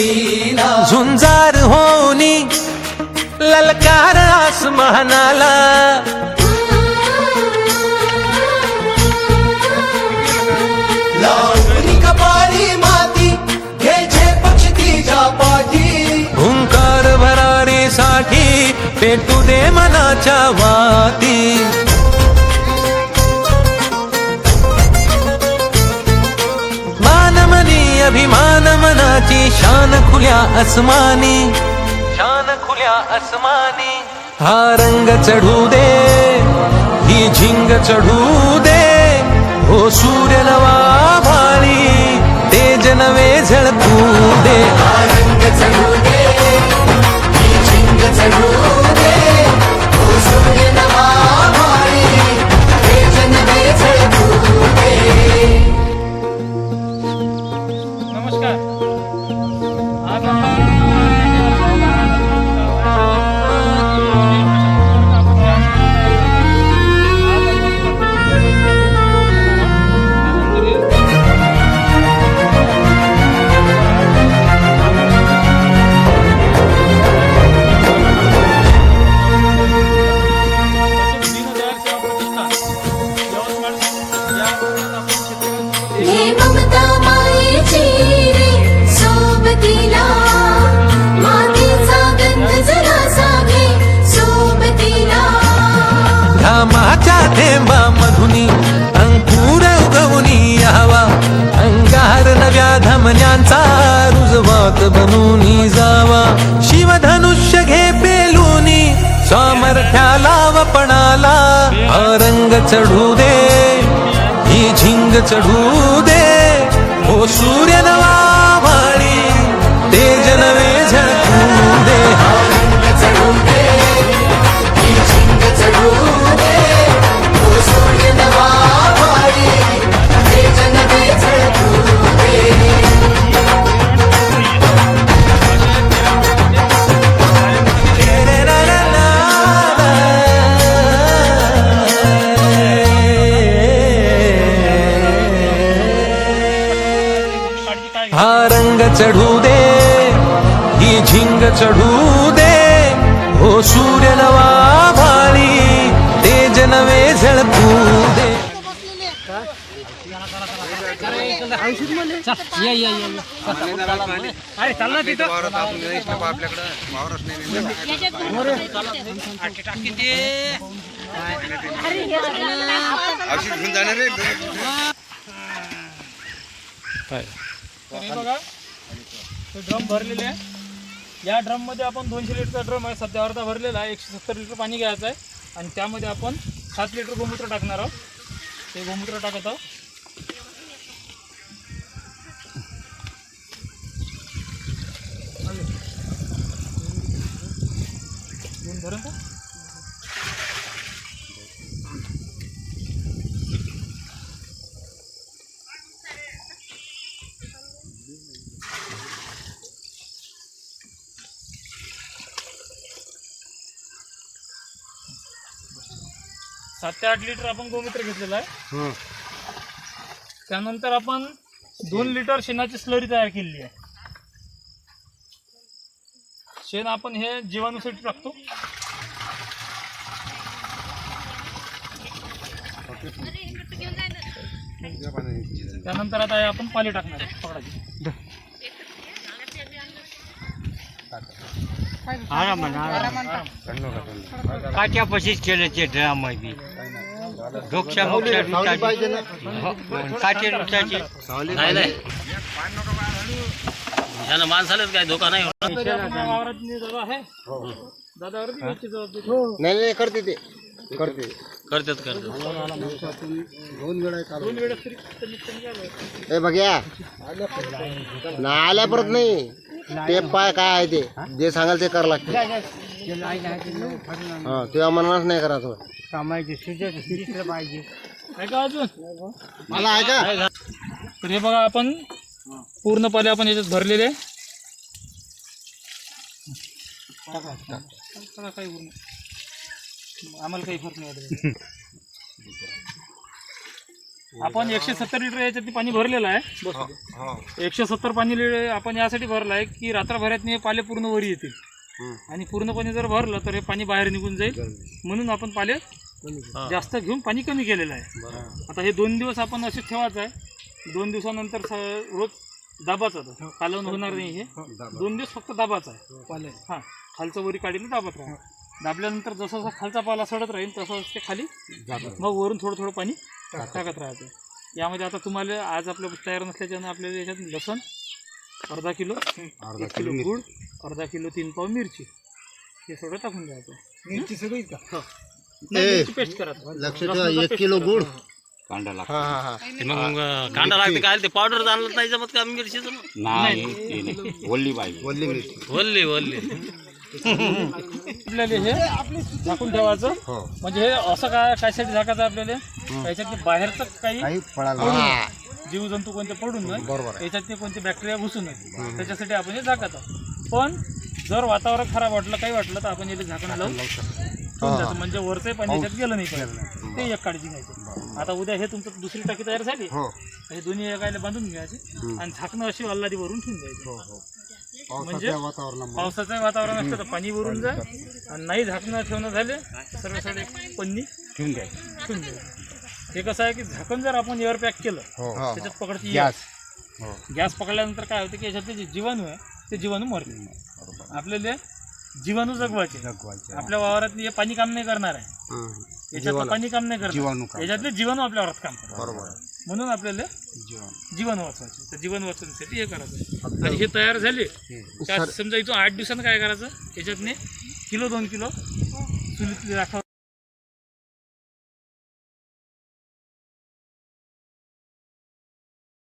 दिला झुंजार होनी ललकार आसमानाला लावणी कपाळी माती घ्यायचे पक्ष तिच्या पाठी हुंकार भरारीसाठी पेटू दे मनाच्या वाती मानमनी अभिमान मनाची शान खुल्या आसमानी शान खुल्या आसमानी हा रंग चढू दे ही झिंग चढू दे हो सूर्य नवा भाळी तेज नवे झळकू दे रंग चढू दे ही झिंग चढू दे ओ सूर्य नवा भाळी तेज नवे झळकू दे. नमस्कार. आज हे ममता मायेची रे सोबतीला मातीचा गंध जरासा घे सोबतीला घामाच्या थेंबा मधुनी अंकुर उगवूनी यावा अंगार नव्या धमन्यांचा रुजवात बनूनी जावा शिवधनुष्य घे पेलूनी सामर्थ्याला वपणाला हा रंग चढू दे ही झिंग चढू दे ओ सूर्य नवा भाळी तेज नवे झळकू दे रंग चढू दे ही झिंग चढू दे ओ सूर्य नवा भाळी तेज नवे झळकू दे. हा रंग चढू दे ही झिंग चढू दे हो सूर्य नवा भाळी तेज नवे झळकू दे अरे चाल ना तिथं तर हे बघा हे ड्रम भरलेले आहे. या ड्रम मध्ये आपण 200 लिटरचा ड्रम आहे, सध्या अर्धा भरलेला आहे. 170 लिटर पाणी घ्यायचं आहे आणि त्यामध्ये आपण 7 लिटर गोमूत्र टाकणार आहोत. ते गोमूत्र टाकत आहोत. भरून का? 7 ते 8 लिटर आपण गोमूत्र घेतलेलं आहे. त्यानंतर आपण 2 लिटर शेणाची स्लरी तयार केलेली आहे. शेण आपण हे जीवाणूसाठी टाकतो. त्यानंतर आता हे आपण पाली टाकणार आहे पकडायची. काच्या पशीच केले ते ड्राम मध्ये डोक्या मोक्या काचे रुचाचे नाही नाही यानं माणसालाच काय धोका नाही होणार. वावरात दादा आहे दादावरती घ्यायची जबाबदारी. नाही करते ते करते करतात दोन वेळेस तरी कमीत कमी घ्यावं. ए बघ्या ना आल्या परत नाही ते पाय काय आहे ते जे सांगाल ते करावं लागते. हा तेव्हा मनाच नाही करायचं. कामाची सुचत पाहिजे. ऐका अजून मला आहे का तर हे बघा आपण पूर्णपणे आपण याच्यात भरलेले आहे. काही पूर्ण आम्हाला काही फरक नाही वाटत. आपण 170 लिटर याच्यात पाणी भरलेलं आहे. 170 पाणी आपण यासाठी भरलं आहे की रात्रभरात हे पाले पूर्ण वरी येतील आणि पूर्णपणे जर भरलं तर हे पाणी बाहेर निघून जाईल, म्हणून आपण पाले जास्त घेऊन पाणी कमी केलेलं आहे. आता हे 2 दिवस आपण असे ठेवायचं आहे. 2 दिवसानंतर रोज दाबाचं कालवण होणार नाही. हे 2 दिवस फक्त दाबाचं आहे. हां, खालचं वरी काढीला दाबत राहा. दाबल्यानंतर जसं जसं खालचा पाला सडत राहील तसं ते खाली मग वरून थोडं थोडं पाणी टाकत राहते. यामध्ये आता तुम्हाला आज आपलं तयार नसल्याच्यानं आपल्याला याच्यात लसण अर्धा किलो, 1 किलो गूळ, अर्धा किलो 3 पाव मिरची हे सगळं टाकून द्यायचं. मिरची सगळी का? मिरची पेस्ट करायचं. लक्ष ठेवा, 1 किलो गुळ. कांदा लागतो. मग कांदा लागते काय ते पावडर आणलं नाही जमत का मिरचीचं? नाही, वल्ली मिरची. वल्ली आपल्याला हे झाकून ठेवायचं. म्हणजे हे असं कायसाठी झाकायचं आपल्याला, त्याच्यात बाहेरचं काही जीवजंतू कोणते पडून नये, याच्यात कोणते बॅक्टेरिया घुसू नये, त्याच्यासाठी आपण हे झाकायचं. पण जर वातावरण खराब वाटलं, काही वाटलं तर आपण याला झाकण लावून ठेवून द्यायचं, म्हणजे वरचंही पाणी याच्यात गेलं नाही पाहिजे. ते एक काळजी घ्यायची. आता उद्या हे तुमचं दुसरी टाकी तयार झाली, हे दोन्ही एकाला बांधून घ्यायचे आणि झाकणं अशी अल्लादी भरून ठेवून द्यायची. म्हणजे पावसाचं वातावरण असतं तर पाणी भरून जाय, आणि नाही झाकणं ठेवणं झाले सर्व साडे पन्नी ठेवून द्यायचं. हे कसं आहे की झाकण जर आपण एअर पॅक केलं त्याच्यात पकडते गॅस पकडल्यानंतर काय होतं की याच्यातले जे जीवाणू आहे ते जीवाणू मरते. आपल्याला जीवाणू जगवायचे. आपल्या वावरात हे पाणी काम नाही करणार आहे, याच्यातलं पाणी काम नाही करणार, याच्यातले जीवाणू आपल्या वावरात काम करणार. म्हणून आपल्याला जीवन वाचवायचे. तर जीवन वाचवण्यासाठी हे करायचं. आणि हे तयार झाले समजा इथून 8 दिवसानं काय करायचं, याच्यातने किलो 2 किलो चुलीतली राखावं